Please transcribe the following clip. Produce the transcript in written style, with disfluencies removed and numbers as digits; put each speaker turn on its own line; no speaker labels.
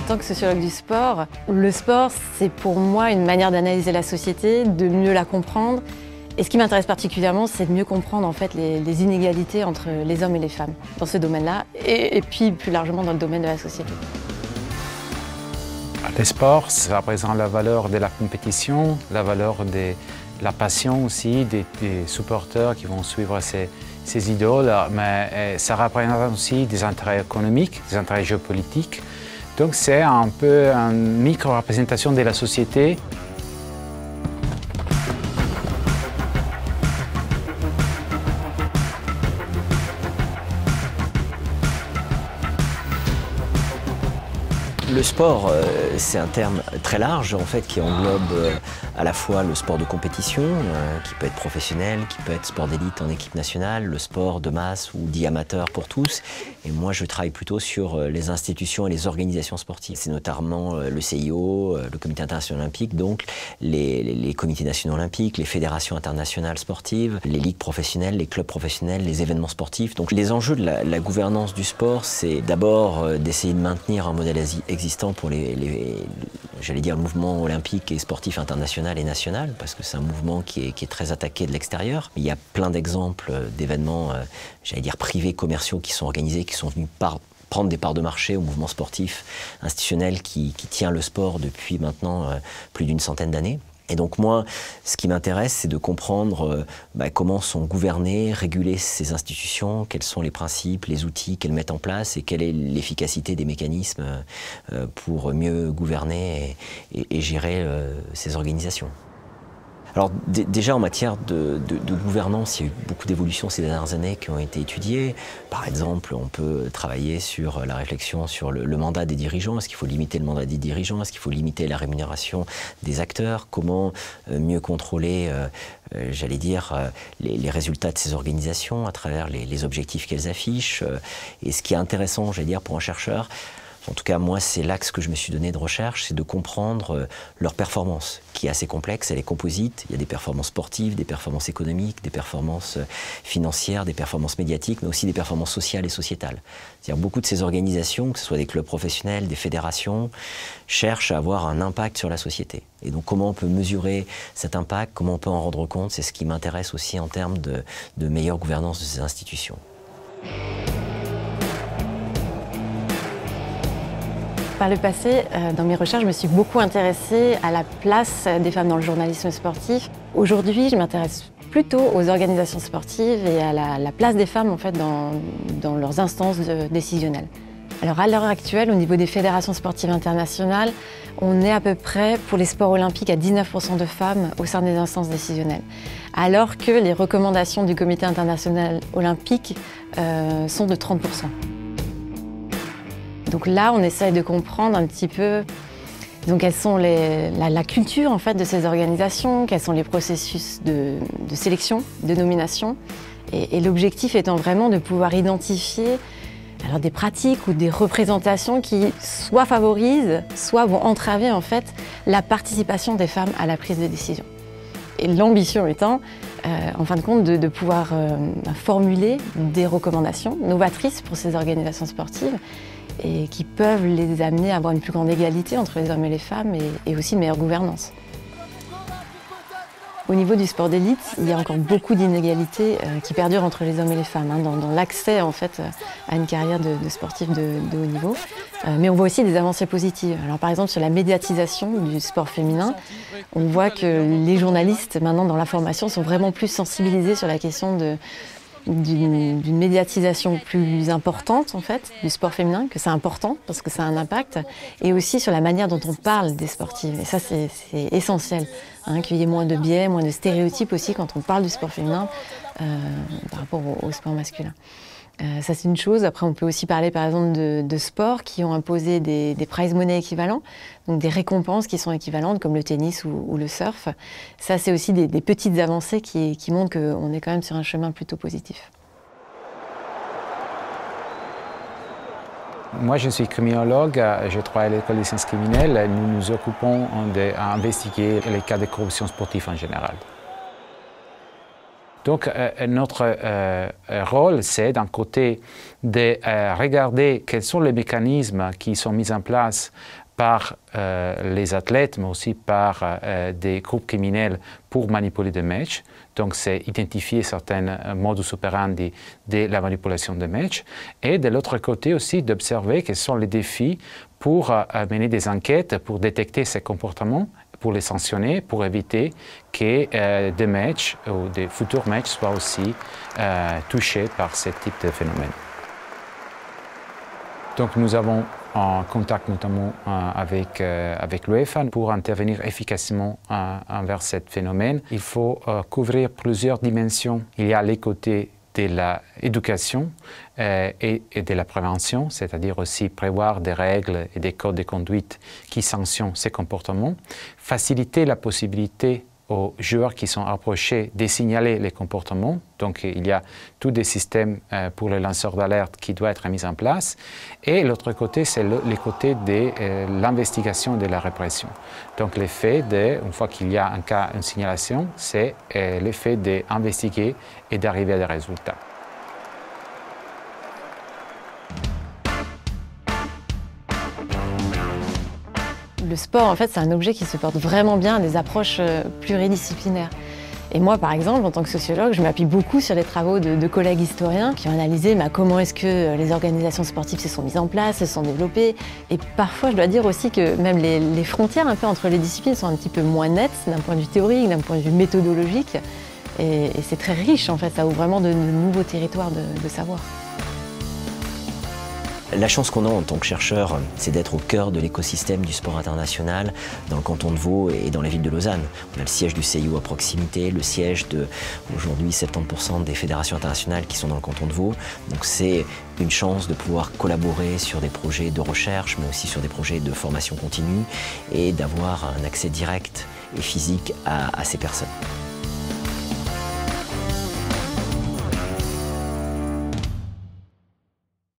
tant que sociologue du sport, le sport, c'est pour moi une manière d'analyser la société, de mieux la comprendre. Et ce qui m'intéresse particulièrement, c'est de mieux comprendre en fait les inégalités entre les hommes et les femmes dans ce domaine-là, et puis plus largement dans le domaine de la société.
Le sport, ça représente la valeur de la compétition, la valeur de la passion aussi, des supporters qui vont suivre ces idoles, mais ça représente aussi des intérêts économiques, des intérêts géopolitiques. Donc c'est un peu une micro-représentation de la société.
Le sport, c'est un terme très large en fait, qui englobe à la fois le sport de compétition, qui peut être professionnel, qui peut être sport d'élite en équipe nationale, le sport de masse ou dit amateur pour tous. Et moi, je travaille plutôt sur les institutions et les organisations sportives. C'est notamment le CIO, le Comité international olympique, donc les comités nationaux olympiques, les fédérations internationales sportives, les ligues professionnelles, les clubs professionnels, les événements sportifs. Donc les enjeux de la gouvernance du sport, c'est d'abord d'essayer de maintenir un modèle existant pour j'allais dire, le mouvement olympique et sportif international et national, parce que c'est un mouvement qui est très attaqué de l'extérieur. Il y a plein d'exemples d'événements, j'allais dire, privés, commerciaux, qui sont organisés, qui sont venus prendre des parts de marché au mouvement sportif institutionnel qui tient le sport depuis maintenant plus d'une centaine d'années. Et donc moi, ce qui m'intéresse, c'est de comprendre comment sont gouvernées, régulées ces institutions, quels sont les principes, les outils qu'elles mettent en place et quelle est l'efficacité des mécanismes pour mieux gouverner et gérer ces organisations. Alors déjà en matière de gouvernance, il y a eu beaucoup d'évolutions ces dernières années qui ont été étudiées. Par exemple, on peut travailler sur la réflexion sur le mandat des dirigeants. Est-ce qu'il faut limiter le mandat des dirigeants? Est-ce qu'il faut limiter la rémunération des acteurs? Comment mieux contrôler, j'allais dire, les résultats de ces organisations à travers les objectifs qu'elles affichent? Et ce qui est intéressant, j'allais dire, pour un chercheur, en tout cas, moi, c'est l'axe que je me suis donné de recherche, c'est de comprendre leur performance, qui est assez complexe, elle est composite. Il y a des performances sportives, des performances économiques, des performances financières, des performances médiatiques, mais aussi des performances sociales et sociétales. C'est-à-dire beaucoup de ces organisations, que ce soit des clubs professionnels, des fédérations, cherchent à avoir un impact sur la société. Et donc, comment on peut mesurer cet impact, comment on peut en rendre compte, c'est ce qui m'intéresse aussi en termes de meilleure gouvernance de ces institutions.
Par le passé, dans mes recherches, je me suis beaucoup intéressée à la place des femmes dans le journalisme sportif. Aujourd'hui, je m'intéresse plutôt aux organisations sportives et à la place des femmes en fait, dans leurs instances décisionnelles. Alors à l'heure actuelle, au niveau des fédérations sportives internationales, on est à peu près, pour les sports olympiques, à 19% de femmes au sein des instances décisionnelles. Alors que les recommandations du Comité international olympique sont de 30%. Donc là, on essaye de comprendre un petit peu quelles sont la culture en fait, de ces organisations, quels sont les processus de sélection, de nomination. Et l'objectif étant vraiment de pouvoir identifier des pratiques ou des représentations qui soit favorisent, soit vont entraver en fait, la participation des femmes à la prise de décision. Et l'ambition étant, en fin de compte, de pouvoir formuler des recommandations novatrices pour ces organisations sportives et qui peuvent les amener à avoir une plus grande égalité entre les hommes et les femmes et aussi une meilleure gouvernance. Au niveau du sport d'élite, il y a encore beaucoup d'inégalités qui perdurent entre les hommes et les femmes dans l'accès en fait, à une carrière de sportif de haut niveau. Mais on voit aussi des avancées positives. Alors, par exemple, sur la médiatisation du sport féminin, on voit que les journalistes, maintenant, dans la formation, sont vraiment plus sensibilisés sur la question d'une médiatisation plus importante en fait, du sport féminin, que c'est important parce que ça a un impact, et aussi sur la manière dont on parle des sportives. Et ça, c'est essentiel, qu'il y ait moins de biais, moins de stéréotypes aussi quand on parle du sport féminin par rapport au sport masculin. Ça, c'est une chose. Après, on peut aussi parler, par exemple, de sports qui ont imposé des prize money équivalents, donc des récompenses qui sont équivalentes, comme le tennis ou le surf. Ça, c'est aussi des petites avancées qui montrent qu'on est quand même sur un chemin plutôt positif.
Moi, je suis criminologue, je travaille à l'école des sciences criminelles. Nous nous occupons d'investiguer les cas de corruption sportive en général. Donc notre rôle, c'est d'un côté de regarder quels sont les mécanismes qui sont mis en place par les athlètes, mais aussi par des groupes criminels pour manipuler des matchs. Donc, c'est identifier certains modus operandi de la manipulation des matchs. Et de l'autre côté aussi, d'observer quels sont les défis pour mener des enquêtes, pour détecter ces comportements, pour les sanctionner, pour éviter que des matchs ou des futurs matchs soient aussi touchés par ce type de phénomène. Donc nous avons en contact notamment avec l'UEFA pour intervenir efficacement envers ce phénomène. Il faut couvrir plusieurs dimensions. Il y a les côtés de l'éducation et de la prévention, c'est-à-dire aussi prévoir des règles et des codes de conduite qui sanctionnent ces comportements, faciliter la possibilité aux joueurs qui sont approchés de signaler les comportements. Donc il y a tous des systèmes pour les lanceurs d'alerte qui doivent être mis en place. Et l'autre côté, c'est le côté de l'investigation et de la répression. Donc l'effet une fois qu'il y a un cas, une signalation, c'est l'effet d'investiguer et d'arriver à des résultats.
Le sport, en fait, c'est un objet qui se porte vraiment bien à des approches pluridisciplinaires. Et moi, par exemple, en tant que sociologue, je m'appuie beaucoup sur les travaux de collègues historiens qui ont analysé comment est-ce que les organisations sportives se sont mises en place, se sont développées. Et parfois, je dois dire aussi que même les frontières un peu entre les disciplines sont un petit peu moins nettes d'un point de vue théorique, d'un point de vue méthodologique. Et c'est très riche, en fait, ça ouvre vraiment de nouveaux territoires de savoir.
La chance qu'on a en tant que chercheur, c'est d'être au cœur de l'écosystème du sport international dans le canton de Vaud et dans la ville de Lausanne. On a le siège du CIO à proximité, le siège de, aujourd'hui, 70% des fédérations internationales qui sont dans le canton de Vaud. Donc c'est une chance de pouvoir collaborer sur des projets de recherche, mais aussi sur des projets de formation continue et d'avoir un accès direct et physique à ces personnes.